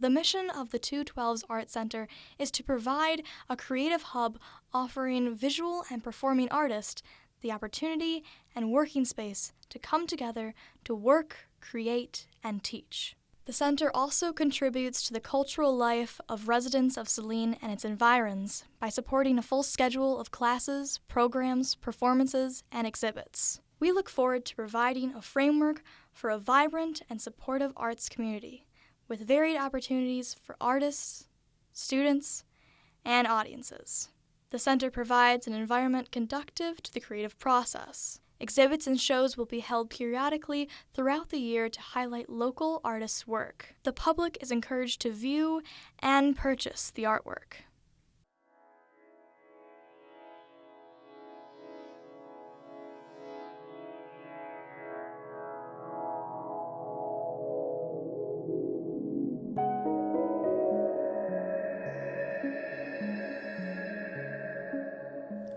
The mission of the 212's Art Center is to provide a creative hub offering visual and performing artists the opportunity and working space to come together to work, create, and teach. The center also contributes to the cultural life of residents of Saline and its environs by supporting a full schedule of classes, programs, performances, and exhibits. We look forward to providing a framework for a vibrant and supportive arts community with varied opportunities for artists, students, and audiences. The center provides an environment conducive to the creative process. Exhibits and shows will be held periodically throughout the year to highlight local artists' work. The public is encouraged to view and purchase the artwork.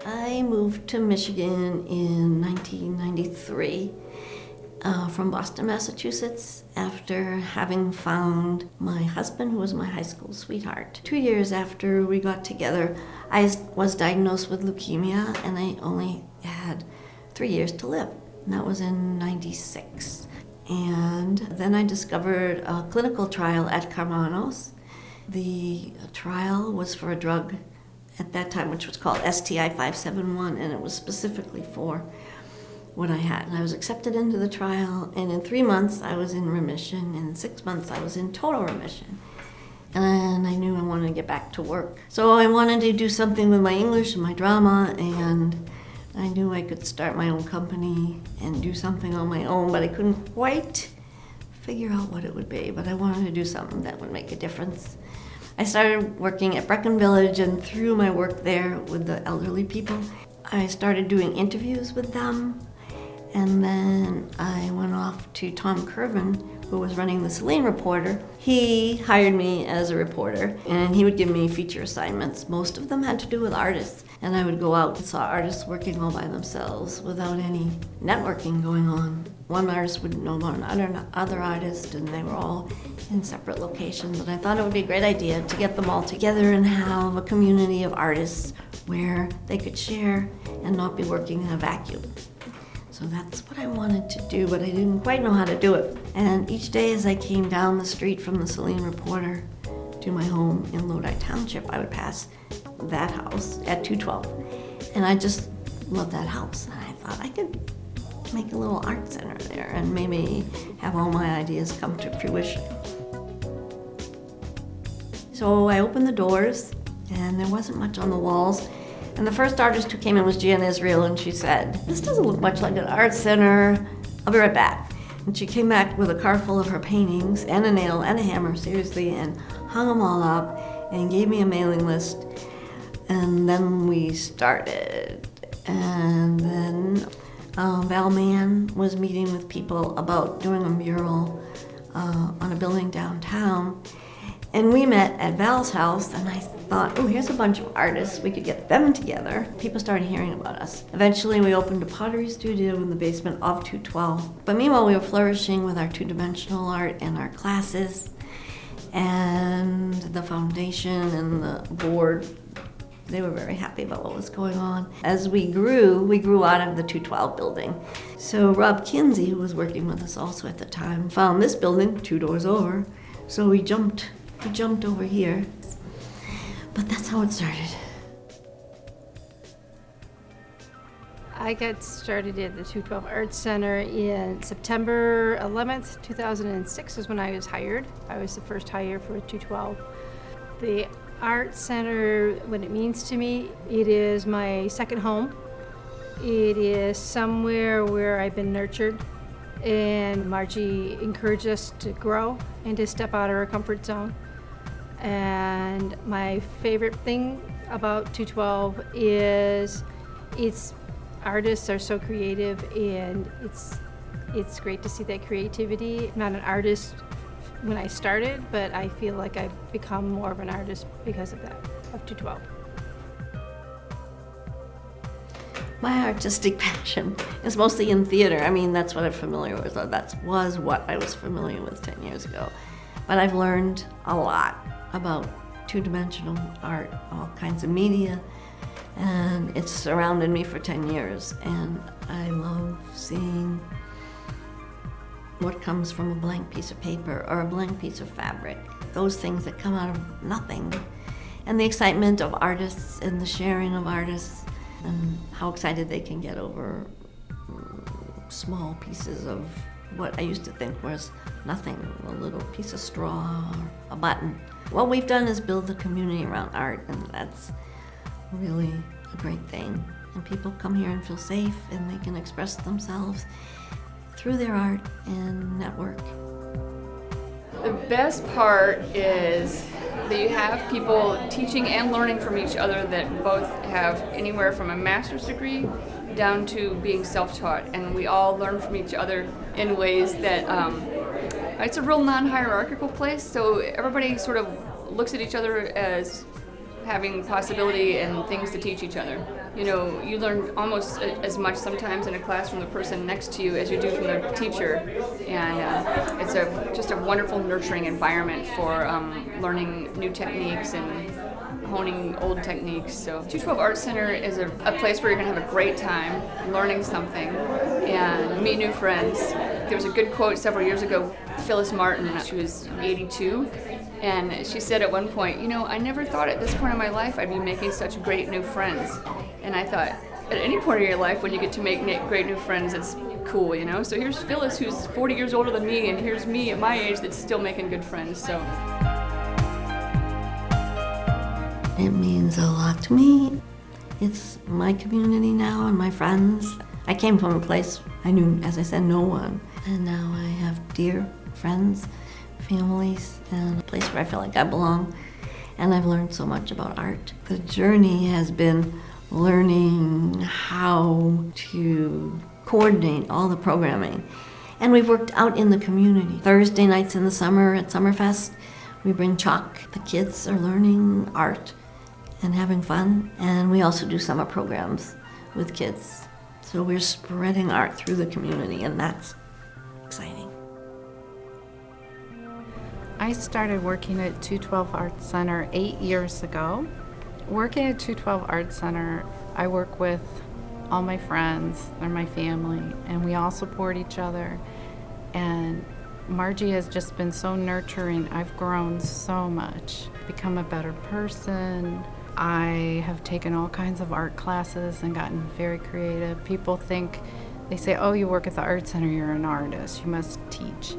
I moved to Michigan in 1993 from Boston, Massachusetts, after having found my husband, who was my high school sweetheart. 2 years after we got together, I was diagnosed with leukemia, and I only had 3 years to live. And that was in 96. And then I discovered a clinical trial at Carmanos. The trial was for a drug at that time, which was called STI 571, and it was specifically for what I had. And I was accepted into the trial, and in 3 months I was in remission, and in 6 months I was in total remission. And I knew I wanted to get back to work. So I wanted to do something with my English and my drama, and I knew I could start my own company and do something on my own, but I couldn't quite figure out what it would be. But I wanted to do something that would make a difference. I started working at Brecon Village, and through my work there with the elderly people, I started doing interviews with them. And then I went off to Tom Curvin, who was running the Saline Reporter. He hired me as a reporter, and he would give me feature assignments. Most of them had to do with artists. And I would go out and saw artists working all by themselves without any networking going on. One artist would know about another artist, and they were all in separate locations. And I thought it would be a great idea to get them all together and have a community of artists where they could share and not be working in a vacuum. So that's what I wanted to do, but I didn't quite know how to do it. And each day as I came down the street from the Saline Reporter to my home in Lodi Township, I would pass that house at 212. And I just loved that house. And I thought I could make a little art center there and maybe have all my ideas come to fruition. So I opened the doors, and there wasn't much on the walls. And the first artist who came in was Jan Israel, and she said, "This doesn't look much like an art center. I'll be right back." And she came back with a car full of her paintings and a nail and a hammer, seriously, and hung them all up and gave me a mailing list. And then we started. And then Val Mann was meeting with people about doing a mural on a building downtown. And we met at Val's house, and I thought, oh, here's a bunch of artists. We could get them together. People started hearing about us. Eventually, we opened a pottery studio in the basement of 212. But meanwhile, we were flourishing with our two-dimensional art and our classes. And the foundation and the board, they were very happy about what was going on. As we grew out of the 212 building. So Rob Kinsey, who was working with us also at the time, found this building 2 doors over. So we jumped over here. But that's how it started. I got started at the 212 Arts Center in September 11th, 2006 is when I was hired. I was the first hire for 212. The Art Center, what it means to me, it is my second home. It is somewhere where I've been nurtured, and Margie encouraged us to grow and to step out of our comfort zone. And my favorite thing about 212 is its artists are so creative, and it's great to see that creativity. I'm not an artist when I started, but I feel like I've become more of an artist because of that, of 212. My artistic passion is mostly in theater. I mean, that's what I'm familiar with, or that was what I was familiar with 10 years ago. But I've learned a lot about two-dimensional art, all kinds of media, and it's surrounded me for 10 years. And I love seeing what comes from a blank piece of paper or a blank piece of fabric, those things that come out of nothing. And the excitement of artists and the sharing of artists and how excited they can get over small pieces of what I used to think was nothing, a little piece of straw or a button. What we've done is build a community around art, and that's really a great thing. And people come here and feel safe, and they can express themselves through their art and network. The best part is that you have people teaching and learning from each other that both have anywhere from a master's degree down to being self-taught, and we all learn from each other in ways that it's a real non-hierarchical place, so everybody sort of looks at each other as having possibility and things to teach each other. You know, you learn almost as much sometimes in a class from the person next to you as you do from the teacher, and it's just a wonderful, nurturing environment for learning new techniques and honing old techniques. So 212 Art Center is a place where you're going to have a great time learning something and meet new friends. There was a good quote several years ago, Phyllis Martin, she was 82, and she said at one point, you know, I never thought at this point in my life I'd be making such great new friends. And I thought, at any point in your life when you get to make great new friends, it's cool, you know? So here's Phyllis, who's 40 years older than me, and here's me at my age that's still making good friends. So It means a lot to me. It's my community now and my friends. I came from a place I knew, as I said, no one. And now I have dear friends, families, and a place where I feel like I belong. And I've learned so much about art. The journey has been learning how to coordinate all the programming. And we've worked out in the community. Thursday nights in the summer at Summerfest, we bring chalk. The kids are learning art and having fun. And we also do summer programs with kids. So we're spreading art through the community, and that's exciting. I started working at 212 Art Center 8 years ago. Working at 212 Art Center, I work with all my friends, they're my family, and we all support each other. And Margie has just been so nurturing. I've grown so much, become a better person. I have taken all kinds of art classes and gotten very creative. People think, they say, oh, you work at the Art Center, you're an artist, you must teach.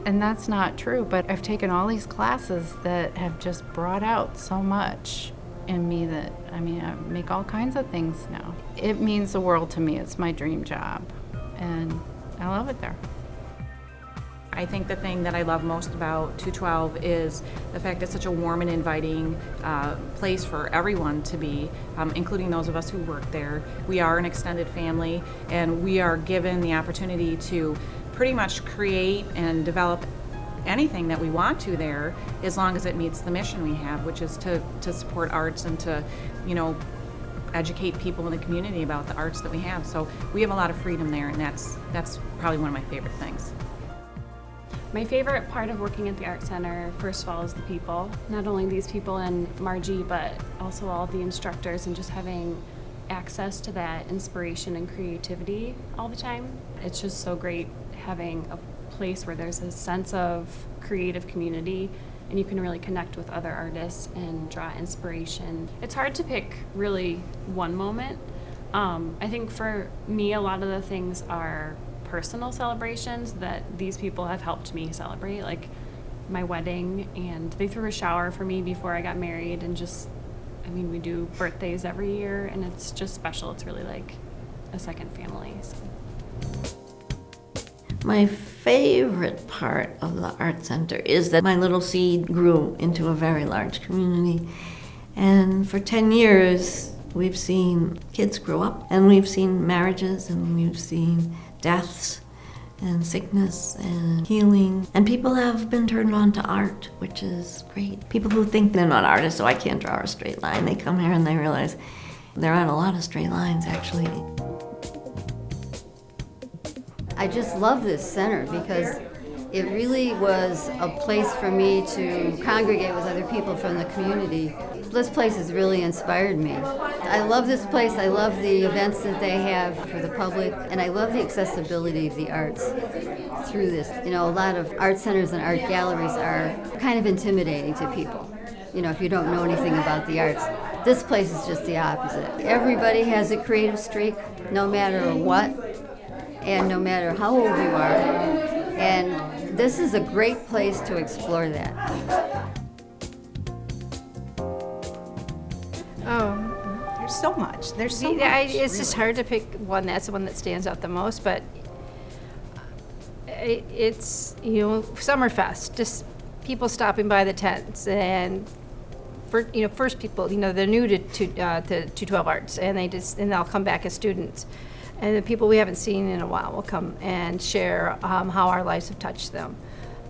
And that's not true, but I've taken all these classes that have just brought out so much in me that, I make all kinds of things now. It means the world to me. It's my dream job, and I love it there. I think the thing that I love most about 212 is the fact it's such a warm and inviting place for everyone to be, including those of us who work there. We are an extended family, and we are given the opportunity to pretty much create and develop anything that we want to there, as long as it meets the mission we have, which is to support arts and to, educate people in the community about the arts that we have. So we have a lot of freedom there, and that's probably one of my favorite things. My favorite part of working at the Art Center, first of all, is the people. Not only these people and Margie, but also all the instructors, and just having access to that inspiration and creativity all the time. It's just so great having a place where there's a sense of creative community and you can really connect with other artists and draw inspiration. It's hard to pick really one moment. I think for me, a lot of the things are personal celebrations that these people have helped me celebrate, like my wedding, and they threw a shower for me before I got married, and just, we do birthdays every year, and it's just special. It's really like a second family. So. My favorite part of the Art Center is that my little seed grew into a very large community. And for 10 years, we've seen kids grow up, and we've seen marriages, and we've seen deaths and sickness and healing. And people have been turned on to art, which is great. People who think they're not artists, so I can't draw a straight line, they come here and they realize there aren't a lot of straight lines, actually. I just love this center because It really was a place for me to congregate with other people from the community. This place has really inspired me. I love this place. I love the events that they have for the public, and I love the accessibility of the arts through this. You know, a lot of art centers and art galleries are kind of intimidating to people, you know, if you don't know anything about the arts. This place is just the opposite. Everybody has a creative streak, no matter what, and no matter how old you are. And this is a great place to explore that. Oh, There's so much. There's so much. it's just hard to pick one. That's the one that stands out the most. But it's, you know, Summerfest, just people stopping by the tents, and first people, you know, they're new to 212 Arts, and they'll come back as students. And the people we haven't seen in a while will come and share how our lives have touched them.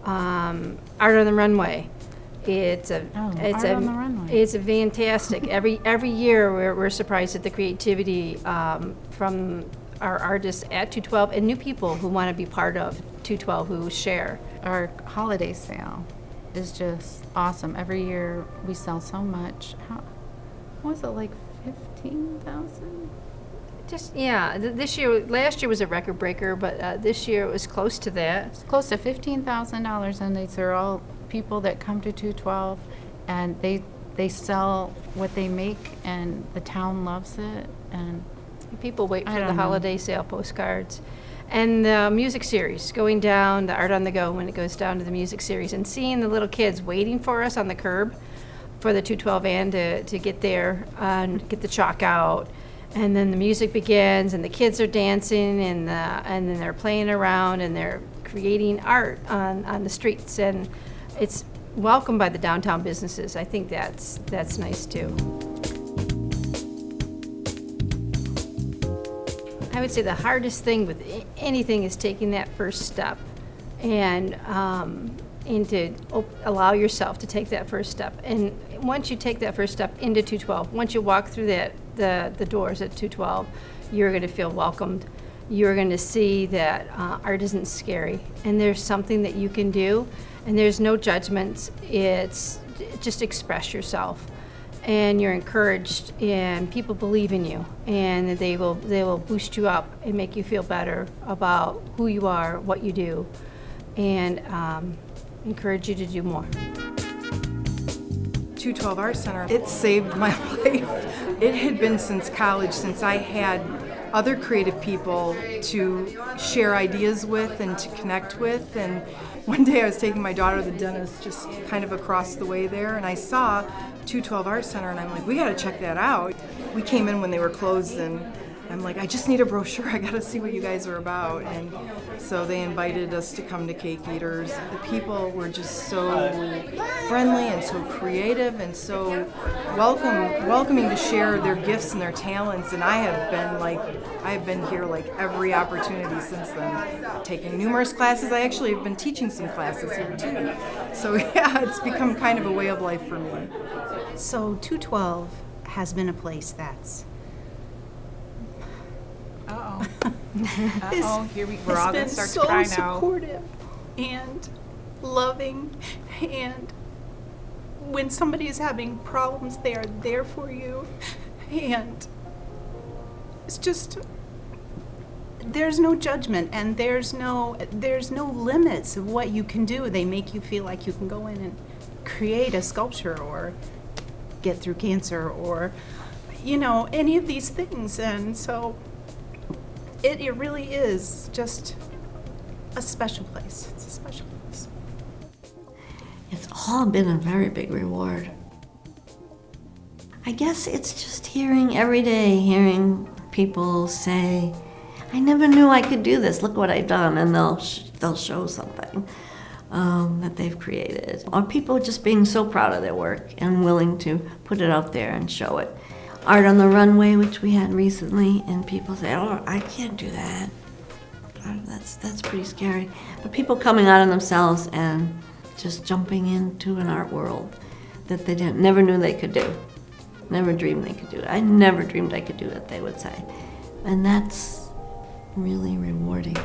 Art on the Runway. It's Art on the Runway. It's a fantastic. Every year we're surprised at the creativity from our artists at 212 and new people who want to be part of 212 who share. Our holiday sale is just awesome. Every year we sell so much. What was it, like 15,000? Just, yeah, last year was a record breaker, but this year it was close to that. It's close to $15,000, and these are all people that come to 212, and they sell what they make, and the town loves it. And People wait I for the don't know. holiday sale postcards. And the music series, going down, the Art on the Go, when it goes down to the music series, and seeing the little kids waiting for us on the curb for the 212 van to get there and get the chalk out. And then the music begins, and the kids are dancing, and then they're playing around, and they're creating art on the streets, and it's welcomed by the downtown businesses. I think that's nice too. I would say the hardest thing with anything is taking that first step, and to allow yourself to take that first step. And once you take that first step into 212, once you walk through the doors at 212, you're going to feel welcomed. You're going to see that art isn't scary, and there's something that you can do, and there's no judgments. It's just express yourself, and you're encouraged, and people believe in you, and they will boost you up and make you feel better about who you are, what you do, and encourage you to do more. 212 Art Center, it saved my life. It had been since college, since I had other creative people to share ideas with and to connect with. And one day I was taking my daughter to the dentist just kind of across the way there, and I saw 212 Art Center, and I'm like, we gotta check that out. We came in when they were closed, and I'm like, I just need a brochure. I gotta see what you guys are about. And so they invited us to come to Cake Eaters. The people were just so friendly and so creative and so welcoming to share their gifts and their talents. And I have been here like every opportunity since then, taking numerous classes. I actually have been teaching some classes here too. So yeah, it's become kind of a way of life for me. So 212 has been a place that's Here we're all gonna start to cry now. so supportive and loving, and when somebody is having problems, they are there for you, and it's just, there's no judgment, and there's no limits of what you can do. They make you feel like you can go in and create a sculpture or get through cancer or, you know, any of these things. And so it really is just a special place. It's a special place. It's all been a very big reward. I guess it's just hearing people say, I never knew I could do this, look what I've done, and they'll show something that they've created. Or people just being so proud of their work and willing to put it out there and show it. Art on the Runway, which we had recently, and people say, oh, I can't do that. That's pretty scary. But people coming out of themselves and just jumping into an art world that they never knew they could do. Never dreamed they could do it. I never dreamed I could do it, they would say. And that's really rewarding.